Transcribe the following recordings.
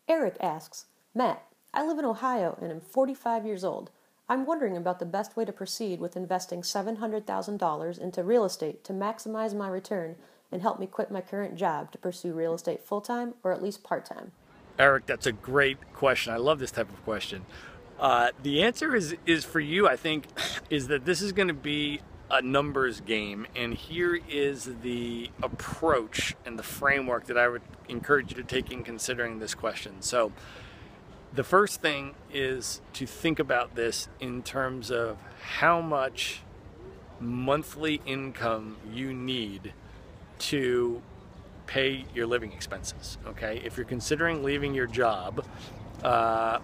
Eric asks, Matt, I live in Ohio and am 45 years old. I'm wondering about the best way to proceed with investing $700,000 into real estate to maximize my return and help me quit my current job to pursue real estate full-time or at least part-time. Eric, that's a great question. I love this type of question. The answer is for you, I think, is that this is going to be a numbers game, and here is the approach and the framework that I would encourage you to take in considering this question. So the first thing is to think about this in terms of how much monthly income you need to pay your living expenses. Okay, if you're considering leaving your job,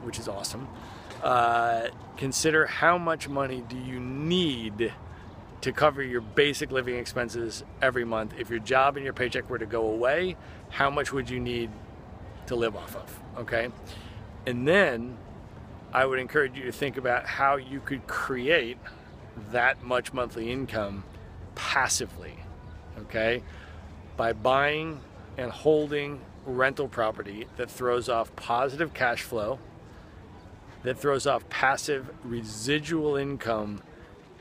which is awesome, consider how much money do you need to cover your basic living expenses every month. If your job and your paycheck were to go away, how much would you need to live off of? Okay, and then I would encourage you to think about how you could create that much monthly income passively. Okay, by buying and holding rental property that throws off positive cash flow, that throws off passive residual income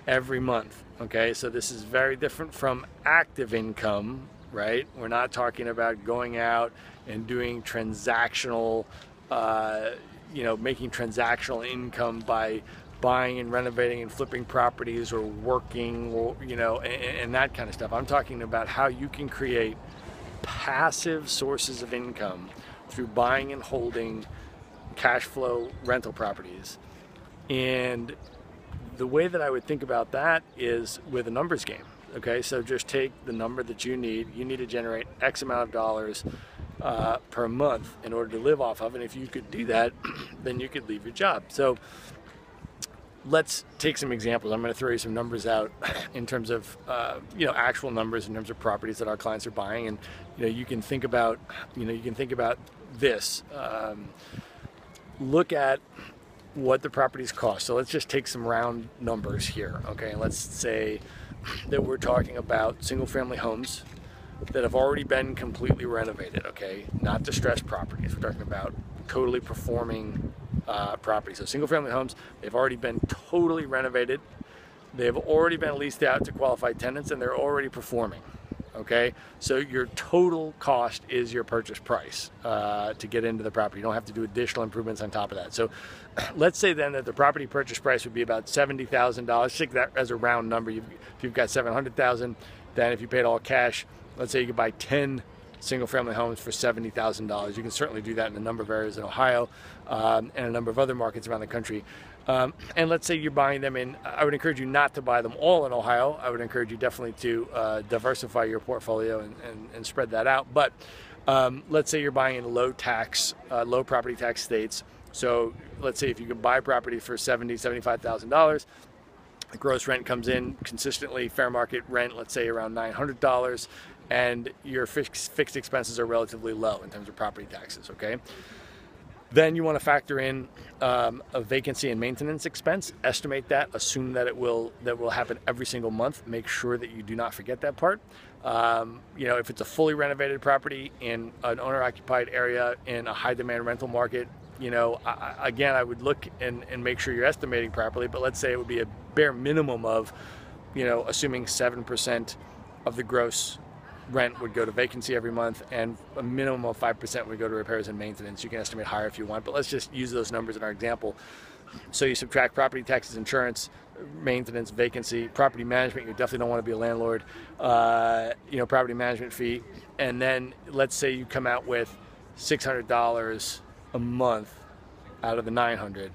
every month. Okay, so this is very different from active income, right? We're not talking about going out and doing transactional, making transactional income by buying and renovating and flipping properties or working, or, and that kind of stuff. I'm talking about how you can create passive sources of income through buying and holding cash flow rental properties. And the way that I would think about that is with a numbers game. Okay, so just take the number that you need. You need to generate X amount of dollars per month in order to live off of. And if you could do that, then you could leave your job. So let's take some examples. I'm going to throw you some numbers out in terms of actual numbers in terms of properties that our clients are buying, and you can think about this. Look at what the properties cost. So let's just take some round numbers here. Okay, let's say that we're talking about single-family homes that have already been completely renovated. Okay, not distressed properties. We're talking about totally performing properties. So single-family homes, they've already been totally renovated. They have already been leased out to qualified tenants, and they're already performing. Okay, so your total cost is your purchase price to get into the property. You don't have to do additional improvements on top of that. So let's say then that the property purchase price would be about $70,000. Take that as a round number. If you've got $700,000, then if you paid all cash, let's say you could buy 10 single-family homes for $70,000. You can certainly do that in a number of areas in Ohio and a number of other markets around the country. And let's say you're buying them in, I would encourage you not to buy them all in Ohio. I would encourage you definitely to diversify your portfolio and spread that out. But let's say you're buying in low property tax states. So let's say if you could buy property for $70,000, $75,000, the gross rent comes in consistently, fair market rent, let's say around $900, and your fixed expenses are relatively low in terms of property taxes, okay? Then you want to factor in a vacancy and maintenance expense. Estimate that. Assume that it will happen every single month. Make sure that you do not forget that part. If it's a fully renovated property in an owner-occupied area in a high-demand rental market, again, I would look and make sure you're estimating properly. But let's say it would be a bare minimum of, assuming 7% of the gross rent would go to vacancy every month, and a minimum of 5% would go to repairs and maintenance. You can estimate higher if you want, but let's just use those numbers in our example. So you subtract property taxes, insurance, maintenance, vacancy, property management. You definitely don't want to be a landlord. Property management fee, and then let's say you come out with $600 a month out of the $900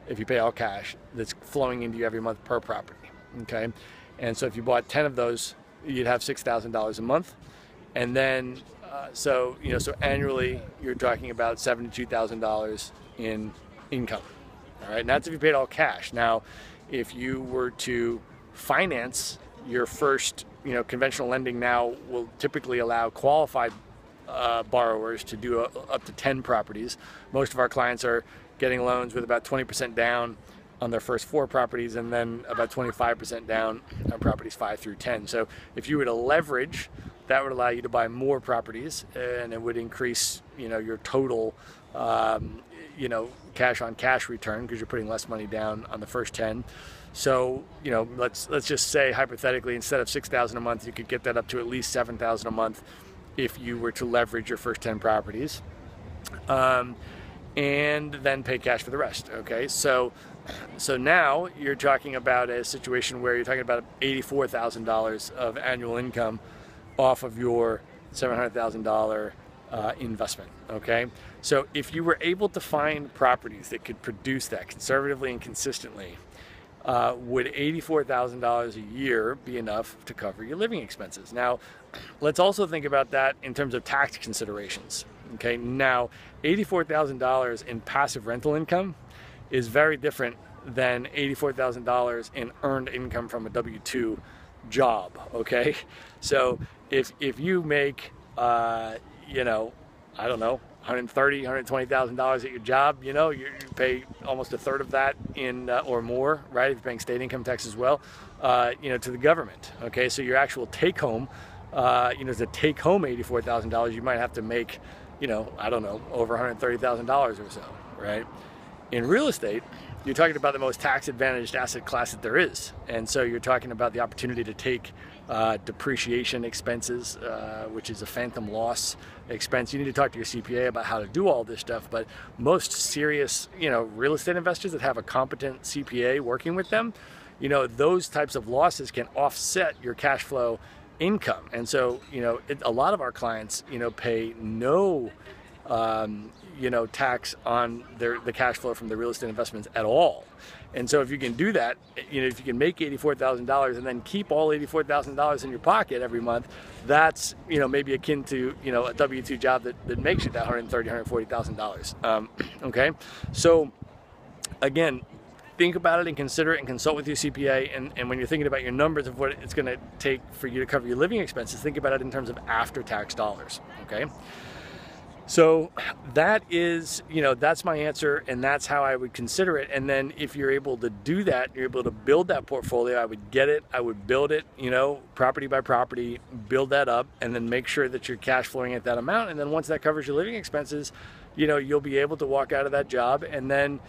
if you pay all cash. That's flowing into you every month per property. Okay, and so if you bought 10 of those, you'd have $6,000 a month, and then so annually you're talking about $72,000 in income. All right, and that's if you paid all cash. Now, if you were to finance your first, conventional lending now will typically allow qualified borrowers to do up to 10 properties. Most of our clients are getting loans with about 20% down on their first 4 properties, and then about 25% down on properties 5 through 10. So if you were to leverage, that would allow you to buy more properties, and it would increase, your total cash on cash return because you're putting less money down on the first 10. So, let's just say hypothetically, instead of $6,000 a month, you could get that up to at least $7,000 a month if you were to leverage your first 10 properties, and then pay cash for the rest. Okay, so now you're talking about a situation where you're talking about $84,000 of annual income off of your $700,000 investment. Okay, so if you were able to find properties that could produce that conservatively and consistently, would $84,000 a year be enough to cover your living expenses? Now, let's also think about that in terms of tax considerations. Okay, now $84,000 in passive rental income is very different than $84,000 in earned income from a W-2 job. Okay, so if you make I don't know, $130,000, $120,000 at your job, you pay almost a third of that in or more, right? If you're paying state income tax as well, to the government. Okay, so your actual take home, to take home $84,000, you might have to make, I don't know, over $130,000 or so, right? In real estate, you're talking about the most tax advantaged asset class that there is. And so you're talking about the opportunity to take depreciation expenses, which is a phantom loss expense. You need to talk to your CPA about how to do all this stuff, but most serious, real estate investors that have a competent CPA working with them, those types of losses can offset your cash flow income. And so, a lot of our clients, pay no tax on the cash flow from the real estate investments at all. And so if you can do that, if you can make $84,000 and then keep all $84,000 in your pocket every month, that's, maybe akin to, a W-2 job that makes you that $130,000, $140,000. Okay. So again, think about it and consider it and consult with your CPA. And when you're thinking about your numbers of what it's going to take for you to cover your living expenses, think about it in terms of after-tax dollars. Okay. So that is, that's my answer, and that's how I would consider it. And then if you're able to do that, you're able to build that portfolio, I would get it, I would build it, property by property, build that up, and then make sure that you're cash flowing at that amount. And then once that covers your living expenses, you'll be able to walk out of that job and then,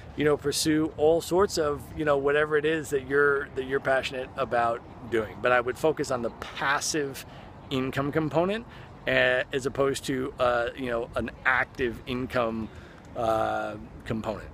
pursue all sorts of, whatever it is that you're passionate about doing. But I would focus on the passive income component as opposed to an active income component.